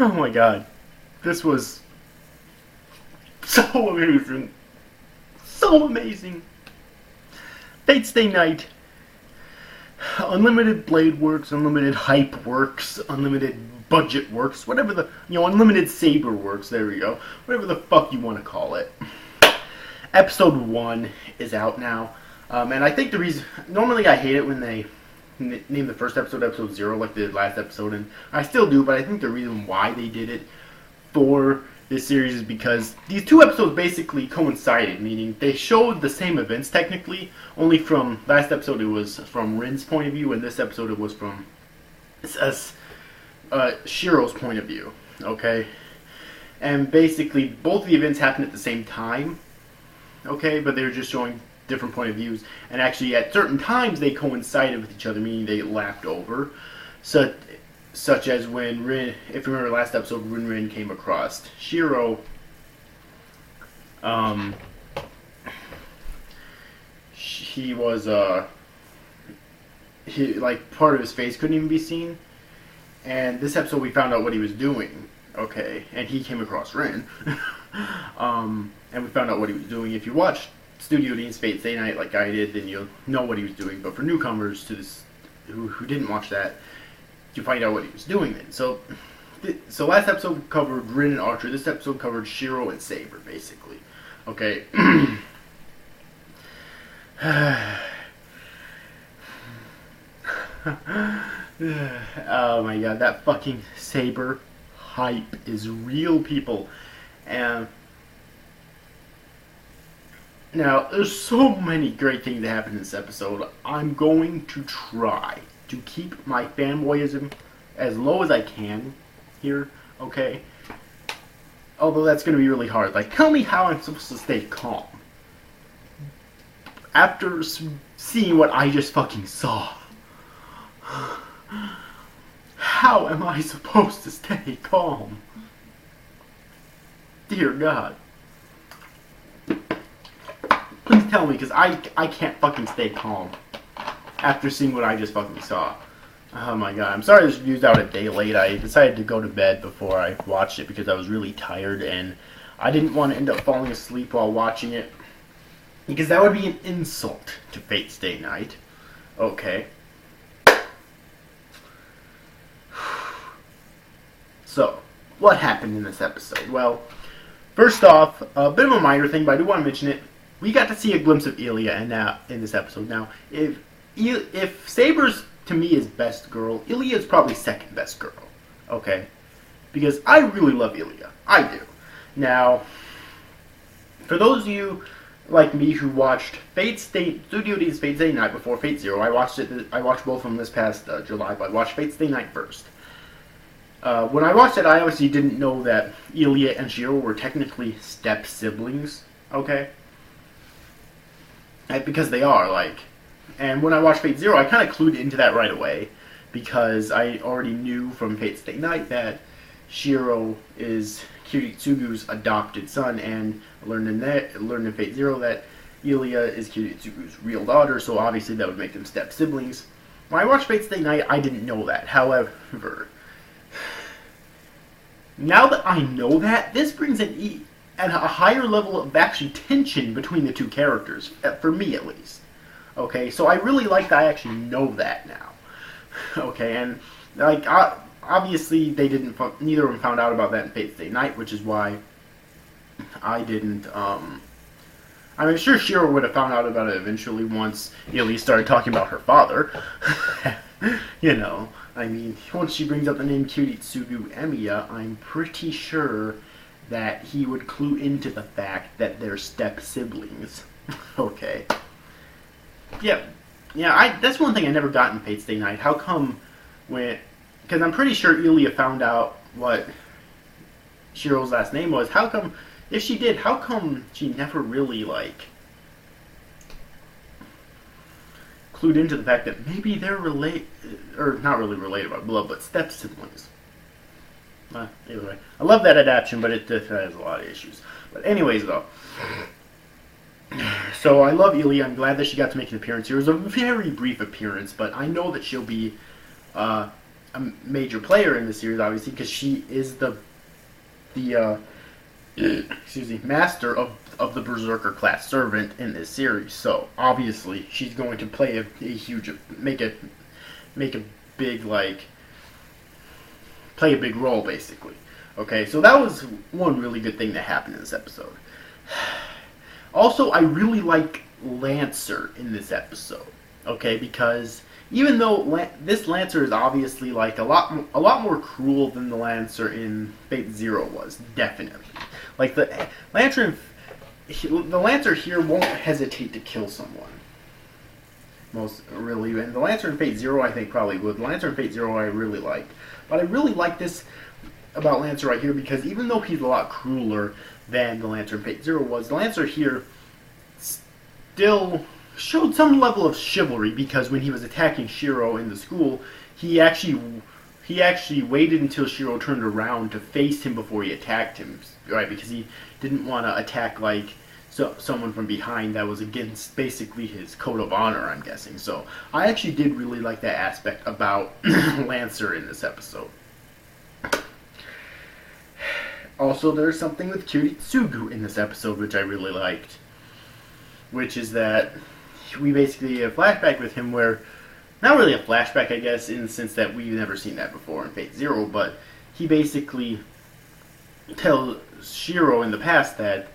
Oh my god. This was so amazing. So amazing. Fate Stay Night. Unlimited blade works, unlimited hype works, unlimited budget works, whatever unlimited Saber works, there we go. Whatever the fuck you want to call it. Episode 1 is out now. And I think the reason, normally I hate it when they name the first episode episode 0 like the last episode, and I still do, but I think the reason why they did it for this series is because these two episodes basically coincided, meaning they showed the same events technically, only from last episode it was from Rin's point of view, and this episode it was from Shiro's point of view, okay? And basically both the events happened at the same time, okay, but they were just showing different point of views, and actually at certain times they coincided with each other, meaning they lapped over. Such as when Rin, if you remember last episode, when Rin came across Shiro, he was, like, part of his face couldn't even be seen, and this episode we found out what he was doing, okay, and he came across Rin, and we found out what he was doing. If you watch Studio Dean's Fate Stay Night like I did, then you'll know what he was doing, but for newcomers to this, who didn't watch that, you find out what he was doing then. So last episode covered Rin and Archer. This episode covered Shiro and Saber, basically. Okay. Oh my god, that fucking Saber hype is real, people. And now, there's so many great things that happen in this episode. I'm going to try to keep my fanboyism as low as I can here, okay? Although that's going to be really hard. Like, tell me how I'm supposed to stay calm after seeing what I just fucking saw. How am I supposed to stay calm? Dear God. Please tell me, because I can't fucking stay calm after seeing what I just fucking saw. Oh my god, I'm sorry this review's out a day late. I decided to go to bed before I watched it because I was really tired, and I didn't want to end up falling asleep while watching it, because that would be an insult to Fate Stay Night. Okay. So, what happened in this episode? Well, first off, a bit of a minor thing, but I do want to mention it. We got to see a glimpse of Ilya in this episode. Now, if Saber's, to me, is best girl, Ilya is probably second best girl. Okay? Because I really love Ilya. I do. Now, for those of you like me who watched Studio D's Fate Stay Night before Fate Zero, I watched both of them this past July, but I watched Fate Stay Night first. When I watched it, I obviously didn't know that Ilya and Shiro were technically step siblings. Okay? Because they are, like. And when I watched Fate Zero, I kind of clued into that right away, because I already knew from Fate Stay Night that Shiro is Kiritsugu's adopted son, and learned in Fate Zero that Ilya is Kiritsugu's real daughter, so obviously that would make them step siblings. When I watched Fate Stay Night, I didn't know that. However, now that I know that, this brings a higher level of actually tension between the two characters, for me at least. Okay, so I really like that I actually know that now. Okay, and like obviously they didn't. Neither of them found out about that in Fate Stay Night, which is why I didn't. I'm sure Shiro would have found out about it eventually once Ilya started talking about her father. You know, I mean, once she brings up the name Kiritsugu Emiya, I'm pretty sure that he would clue into the fact that they're step siblings. Okay. Yeah, that's one thing I never got in Fate Stay Night. How come because I'm pretty sure Ilya found out what Shiro's last name was. How come, if she did, how come she never really, like, clued into the fact that maybe they're not really related by blood, but step siblings? Anyway, I love that adaptation, but it has a lot of issues. But anyways, though. So I love Ilya. I'm glad that she got to make an appearance here. It was a very brief appearance, but I know that she'll be a major player in the series, obviously, because she is the excuse me, master of the Berserker class servant in this series. So obviously she's going to play a huge, make a big, like, play a big role, basically. Okay, so that was one really good thing that happened in this episode. Also, I really like Lancer in this episode. Okay, because even though this Lancer is obviously like a lot more cruel than the Lancer in Fate Zero was, definitely. Like the Lancer here won't hesitate to kill someone. Most really, and the Lancer in Fate Zero I think probably would. The Lancer in Fate Zero I really liked, but I really like this about Lancer right here because even though he's a lot crueler than the Lancer in Fate Zero was, the Lancer here still showed some level of chivalry because when he was attacking Shiro in the school, he actually waited until Shiro turned around to face him before he attacked him, right? Because he didn't want to attack like someone from behind that was against basically his code of honor, I'm guessing. So I actually did really like that aspect about Lancer in this episode. Also, there's something with Kiritsugu in this episode which I really liked, which is that we basically get a flashback with him where, not really a flashback, I guess, in the sense that we've never seen that before in Fate Zero, but he basically tells Shiro in the past that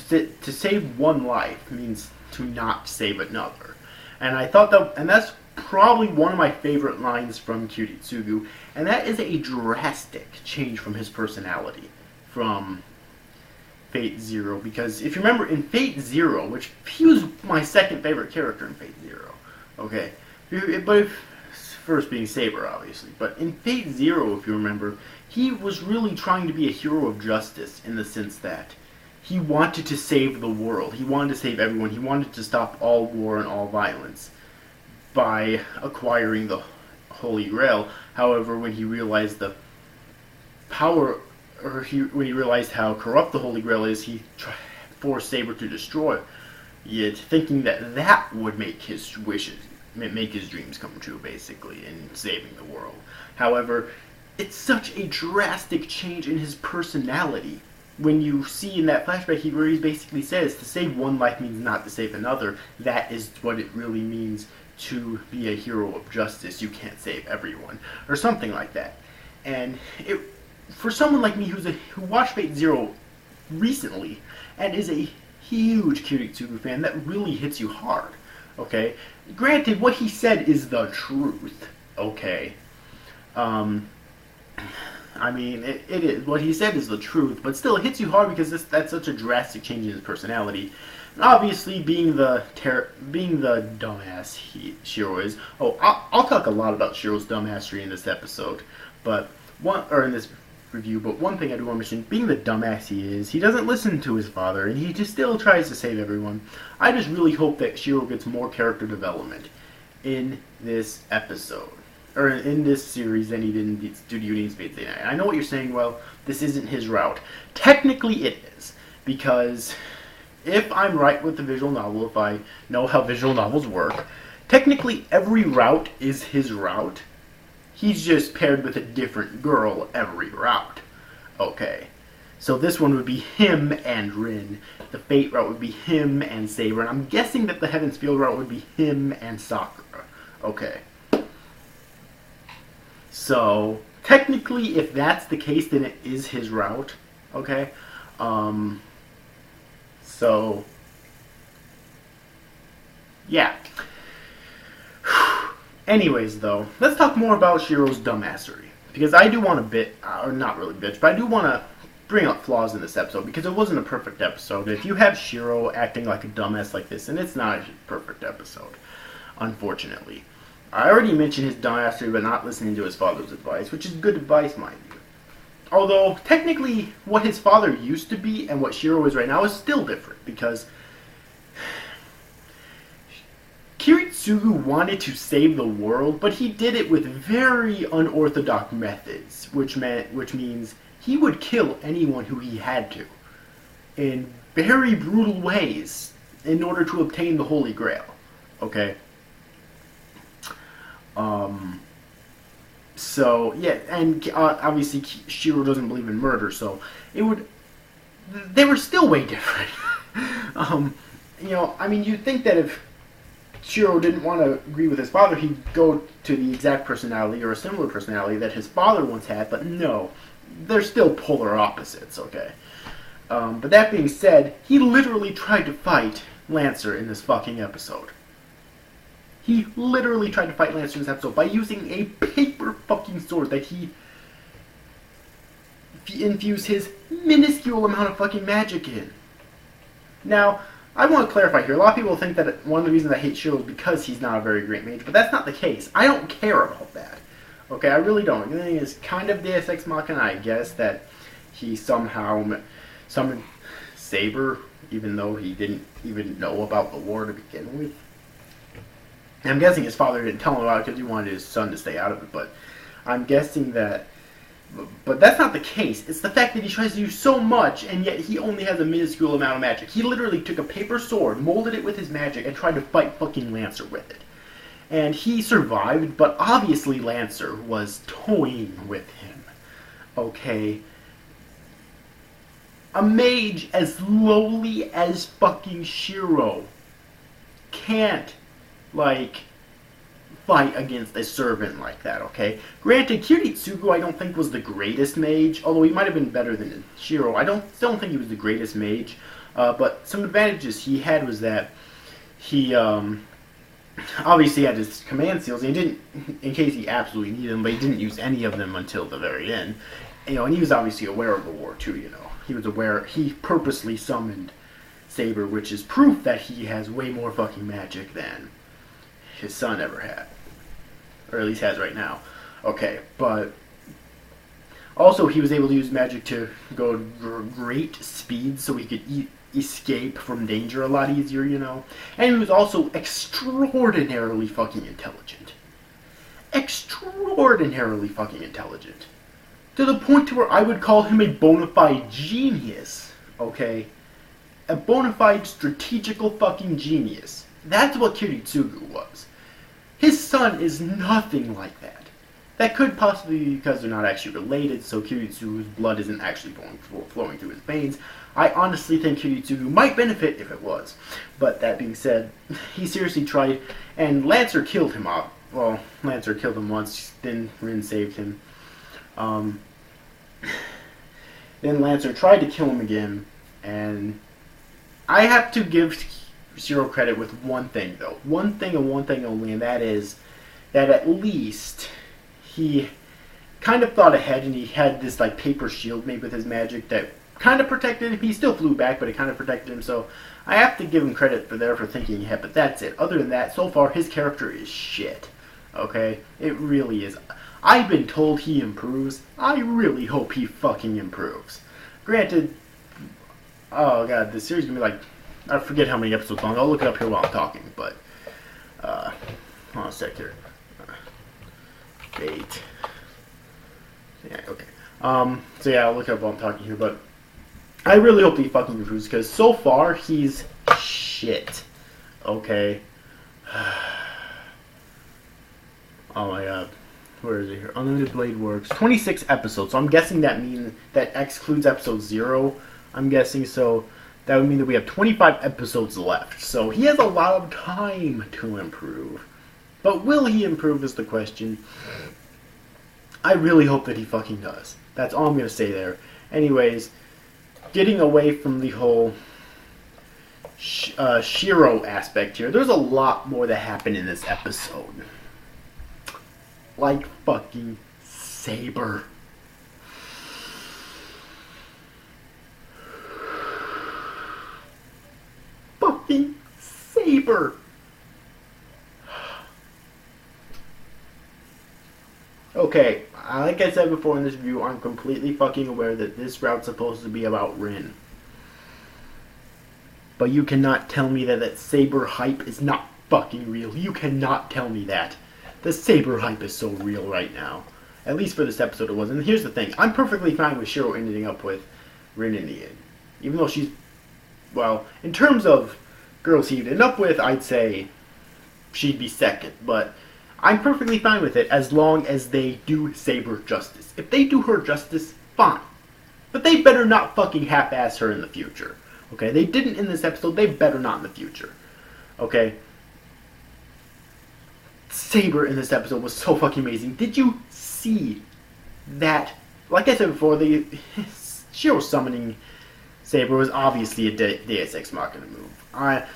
to save one life means to not save another. And I thought that, and that's probably one of my favorite lines from Kiritsugu, and that is a drastic change from his personality from Fate Zero, because if you remember in Fate Zero, which he was my second favorite character in Fate Zero, okay, but first being Saber, obviously, but in Fate Zero, if you remember, he was really trying to be a hero of justice in the sense that he wanted to save the world, he wanted to save everyone, he wanted to stop all war and all violence by acquiring the Holy Grail. However, when he realized the power, when he realized how corrupt the Holy Grail is, he forced Saber to destroy it, thinking that that would make his wishes, make his dreams come true, basically, in saving the world. However, it's such a drastic change in his personality. When you see in that flashback where he basically says, to save one life means not to save another, that is what it really means to be a hero of justice. You can't save everyone, or something like that. And for someone like me who watched Fate Zero recently and is a huge Kiritsugu fan, that really hits you hard. Okay, granted, what he said is the truth. Okay, I mean, it is what he said is the truth, but still, it hits you hard because that's such a drastic change in his personality. And obviously, being the dumbass Shiro is. Oh, I'll talk a lot about Shiro's dumbassery in this episode, but in this review. But one thing I do want to mention, being the dumbass he is, he doesn't listen to his father, and he just still tries to save everyone. I just really hope that Shiro gets more character development in this episode, or in this series, than he did in Studio Union Fate Day Night. I know what you're saying, well, this isn't his route. Technically it is, because if I'm right with the visual novel, if I know how visual novels work, technically every route is his route. He's just paired with a different girl every route. Okay. So this one would be him and Rin. The Fate route would be him and Saber. And I'm guessing that the Heaven's Field route would be him and Sakura. Okay. So, technically, if that's the case, then it is his route. Okay? So, yeah. Anyways, though, let's talk more about Shiro's dumbassery. Because I do want to or not really bitch, but I do want to bring up flaws in this episode, because it wasn't a perfect episode. If you have Shiro acting like a dumbass like this, then it's not a perfect episode, unfortunately. I already mentioned his dumbassery, but not listening to his father's advice, which is good advice, mind you. Although, technically, what his father used to be and what Shiro is right now is still different, because Kiritsugu wanted to save the world, but he did it with very unorthodox methods, which means he would kill anyone who he had to, in very brutal ways, in order to obtain the Holy Grail. Okay? So yeah, and obviously Shiro doesn't believe in murder, so it would. They were still way different. I mean, you'd think that if Shiro didn't want to agree with his father, he'd go to the exact personality or a similar personality that his father once had, but no, they're still polar opposites, okay? But that being said, he literally tried to fight Lancer in this fucking episode. He literally tried to fight Lancer in this episode by using a paper fucking sword that he infused his minuscule amount of fucking magic in. Now, I want to clarify here. A lot of people think that one of the reasons I hate Shiro is because he's not a very great mage, but that's not the case. I don't care about that. Okay, I really don't. The thing is kind of Deus Ex Machina, I guess, that he somehow summoned Saber, even though he didn't even know about the war to begin with. And I'm guessing his father didn't tell him about it because he wanted his son to stay out of it, but I'm guessing that. But that's not the case. It's the fact that he tries to do so much, and yet he only has a minuscule amount of magic. He literally took a paper sword, molded it with his magic, and tried to fight fucking Lancer with it. And he survived, but obviously Lancer was toying with him. Okay? A mage as lowly as fucking Shiro can't, fight against a servant like that, okay? Granted, Kiritsugu I don't think was the greatest mage, although he might have been better than Shiro. I still don't think he was the greatest mage, but some advantages he had was that he obviously had his command seals, and he didn't, in case he absolutely needed them, but he didn't use any of them until the very end. And he was obviously aware of the war too, He was aware, he purposely summoned Saber, which is proof that he has way more fucking magic than his son ever had. Or at least has right now. Okay, but also he was able to use magic to go great speed so he could escape from danger a lot easier, And he was also extraordinarily fucking intelligent. Extraordinarily fucking intelligent. To the point to where I would call him a bona fide genius, okay? A bona fide strategical fucking genius. That's what Kiritsugu was. His son is nothing like that. That could possibly be because they're not actually related, so Kiritsugu's blood isn't actually flowing through his veins. I honestly think Kiritsugu might benefit if it was. But that being said, he seriously tried, and Lancer killed him off. Well, Lancer killed him once, then Rin saved him. Then Lancer tried to kill him again, and I have to give Shiro credit with one thing, though. One thing and one thing only, and that is that at least he kind of thought ahead, and he had this paper shield made with his magic that kind of protected him. He still flew back, but it kind of protected him, so I have to give him credit for thinking ahead, but that's it. Other than that, so far, his character is shit. Okay? It really is. I've been told he improves. I really hope he fucking improves. Granted, oh god, this series is gonna be I forget how many episodes long. I'll look it up here while I'm talking, but hold on a sec here. Wait. Yeah, okay. So yeah, I'll look it up while I'm talking here, but I really hope he fucking improves, because so far, he's shit. Okay. Oh my god. Where is it here? Unlimited Blade Works. 26 episodes, so I'm guessing that excludes episode 0. I'm guessing, so that would mean that we have 25 episodes left. So he has a lot of time to improve. But will he improve is the question. I really hope that he fucking does. That's all I'm going to say there. Anyways, getting away from the whole Shiro aspect here, there's a lot more that happened in this episode. Like fucking Saber. Fucking Saber. Okay, like I said before in this review, I'm completely fucking aware that this route's supposed to be about Rin. But you cannot tell me that Saber hype is not fucking real. You cannot tell me that. The Saber hype is so real right now. At least for this episode it was. And here's the thing. I'm perfectly fine with Shiro ending up with Rin in the end. Even though she's... Well, in terms of girls he'd end up with, I'd say she'd be second. But I'm perfectly fine with it as long as they do Saber justice. If they do her justice, fine. But they better not fucking half-ass her in the future. Okay, they didn't in this episode, they better not in the future. Okay? Saber in this episode was so fucking amazing. Did you see that? Like I said before, the Shiro summoning Saber was obviously a Deus Ex Machina move.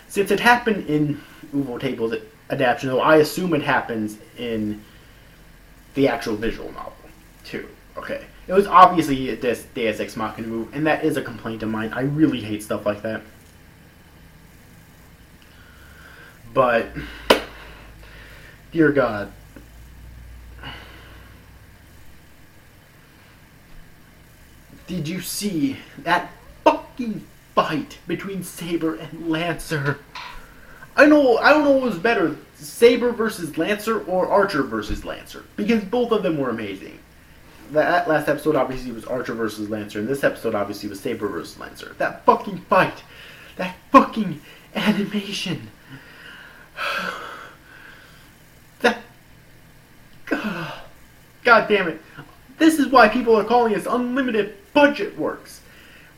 Since it happened in Uvo Table's adaptation, though, I assume it happens in the actual visual novel, too. Okay. It was obviously a Deus Ex Machina move, and that is a complaint of mine. I really hate stuff like that. But, dear God. Did you see that fucking fight between Saber and Lancer? I don't know what was better, Saber versus Lancer or Archer versus Lancer, because both of them were amazing. That last episode obviously was Archer versus Lancer, and this episode obviously was Saber versus Lancer. That fucking fight, that fucking animation, that God damn it! This is why people are calling this unlimited budget works.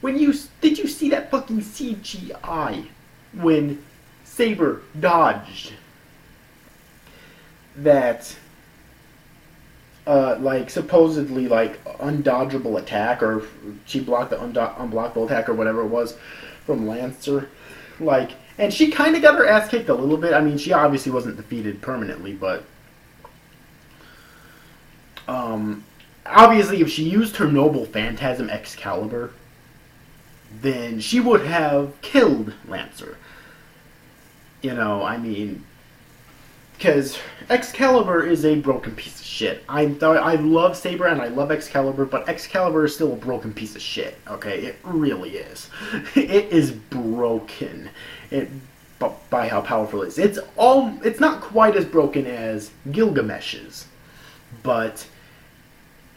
Did you see that fucking CGI when Saber dodged that supposedly undodgeable attack, or she blocked the unblockable attack or whatever it was from Lancer, and she kind of got her ass kicked a little bit. I mean, she obviously wasn't defeated permanently, but obviously if she used her noble phantasm Excalibur, then she would have killed Lancer. I mean, because Excalibur is a broken piece of shit. I love Saber and I love Excalibur, but Excalibur is still a broken piece of shit. Okay, it really is. It is broken. By how powerful it is. It's not quite as broken as Gilgamesh's, but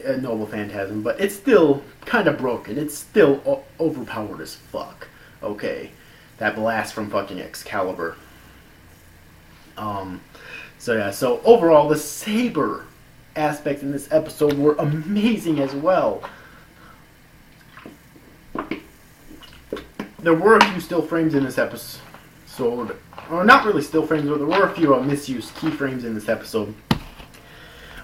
Noble Phantasm. But it's still kind of broken. It's still overpowered as fuck. Okay, that blast from fucking Excalibur. So overall, the Saber aspects in this episode were amazing as well. There were a few still frames in this episode, or not really still frames, but there were a few misused keyframes in this episode.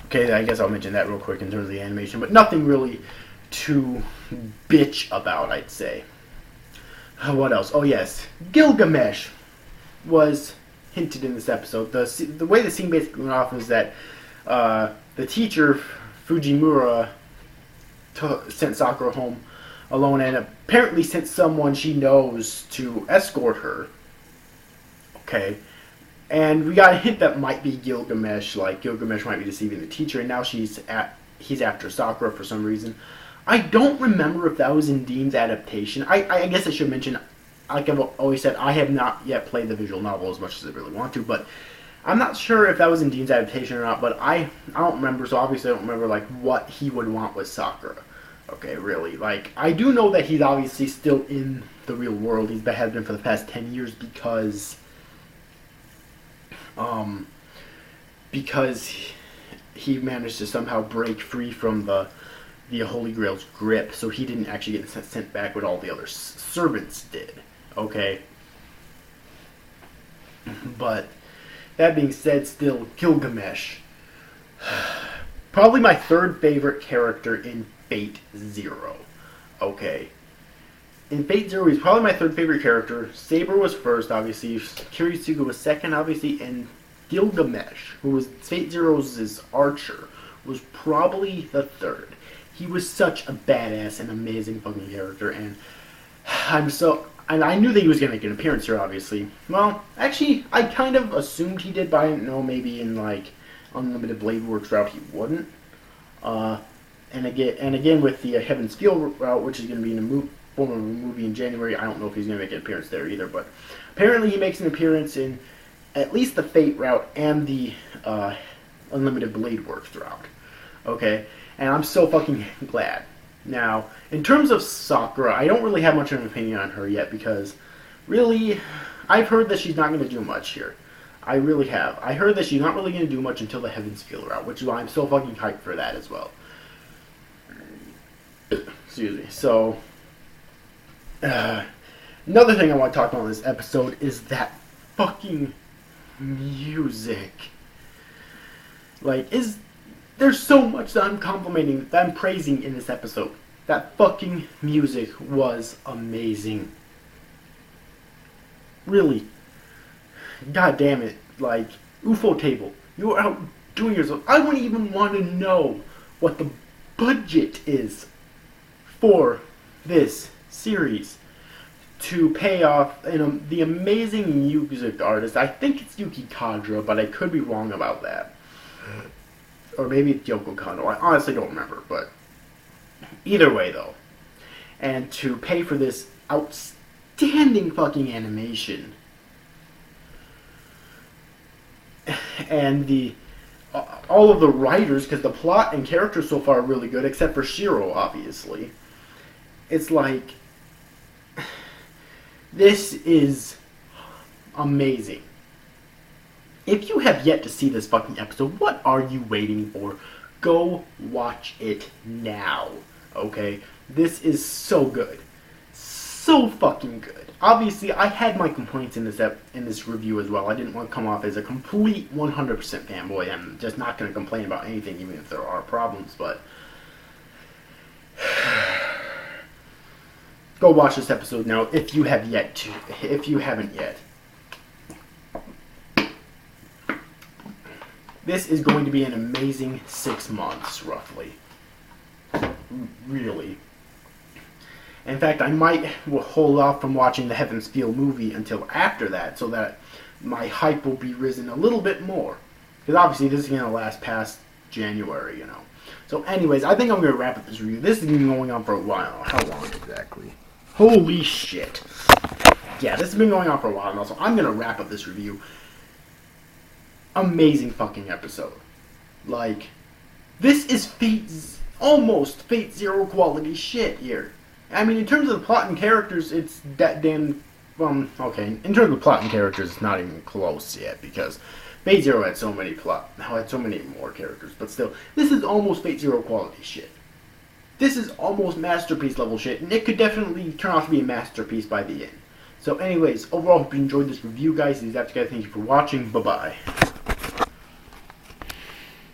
Okay, I guess I'll mention that real quick in terms of the animation, but nothing really to bitch about, I'd say. What else? Oh yes, Gilgamesh was hinted in this episode. The way the scene basically went off is that the teacher, Fujimura, sent Sakura home alone, and apparently sent someone she knows to escort her. Okay. And we got a hint that might be Gilgamesh, Gilgamesh might be deceiving the teacher, and now he's after Sakura for some reason. I don't remember if that was in Dean's adaptation. I guess I should mention, like I've always said, I have not yet played the visual novel as much as I really want to, but I'm not sure if that was in Dean's adaptation or not, but I don't remember, so obviously I don't remember, what he would want with Sakura. Okay, really. I do know that he's obviously still in the real world. He has been for the past 10 years because he managed to somehow break free from the Holy Grail's grip, so he didn't actually get sent back what all the other servants did. Okay? But, that being said, still, Gilgamesh. Probably my third favorite character in Fate Zero. Okay. In Fate Zero, he's probably my third favorite character. Saber was first, obviously. Kiritsugu was second, obviously. And Gilgamesh, who was Fate Zero's Archer, was probably the third. He was such a badass and amazing fucking character, and I knew that he was going to make an appearance here, obviously. Well, actually, I kind of assumed he did, but I didn't know maybe in, Unlimited Blade Works route he wouldn't. And again, with the Heaven's Steel route, which is going to be in a form of a movie in January, I don't know if he's going to make an appearance there either, but apparently he makes an appearance in at least the Fate route and the Unlimited Blade Works route. Okay? And I'm so fucking glad. Now, in terms of Sakura, I don't really have much of an opinion on her yet because, really, I've heard that she's not going to do much here. I really have. I heard that she's not really going to do much until the Heavens Feel are out, which is why I'm so fucking hyped for that as well. Excuse me. So, another thing I want to talk about in this episode is that fucking music. Like, there's so much that I'm complimenting, that I'm praising in this episode. That fucking music was amazing. Really. God damn it. Like, UFO Table, you are outdoing yourself. I wouldn't even want to know what the budget is for this series to pay off the amazing music artist. I think it's Yuki Kadra, but I could be wrong about that. Or maybe it's Yoko Kanno. I honestly don't remember, but either way, though. And to pay for this outstanding fucking animation. And all of the writers, because the plot and characters so far are really good, except for Shiro, obviously. It's like, this is amazing. If you have yet to see this fucking episode, what are you waiting for? Go watch it now, okay? This is so good. So fucking good. Obviously, I had my complaints in this review as well. I didn't want to come off as a complete 100% fanboy. I'm just not going to complain about anything, even if there are problems, but go watch this episode now if you haven't yet. This is going to be an amazing 6 months, roughly. Really. In fact, I might hold off from watching the Heavens Feel movie until after that, so that my hype will be risen a little bit more. Because obviously this is going to last past January, you know. So anyways, I think I'm going to wrap up this review. This has been going on for a while. How long exactly? Holy shit. Yeah, this has been going on for a while now, so I'm going to wrap up this review. Amazing fucking episode. Like, this is almost Fate Zero quality shit here. I mean, in terms of the plot and characters, it's that damn... okay, in terms of plot and characters, it's not even close yet, because Fate Zero had so many more characters, but still, this is almost Fate Zero quality shit. This is almost masterpiece level shit, and it could definitely turn out to be a masterpiece by the end. So anyways, overall, hope you enjoyed this review, guys. Thank you for watching. Bye-bye.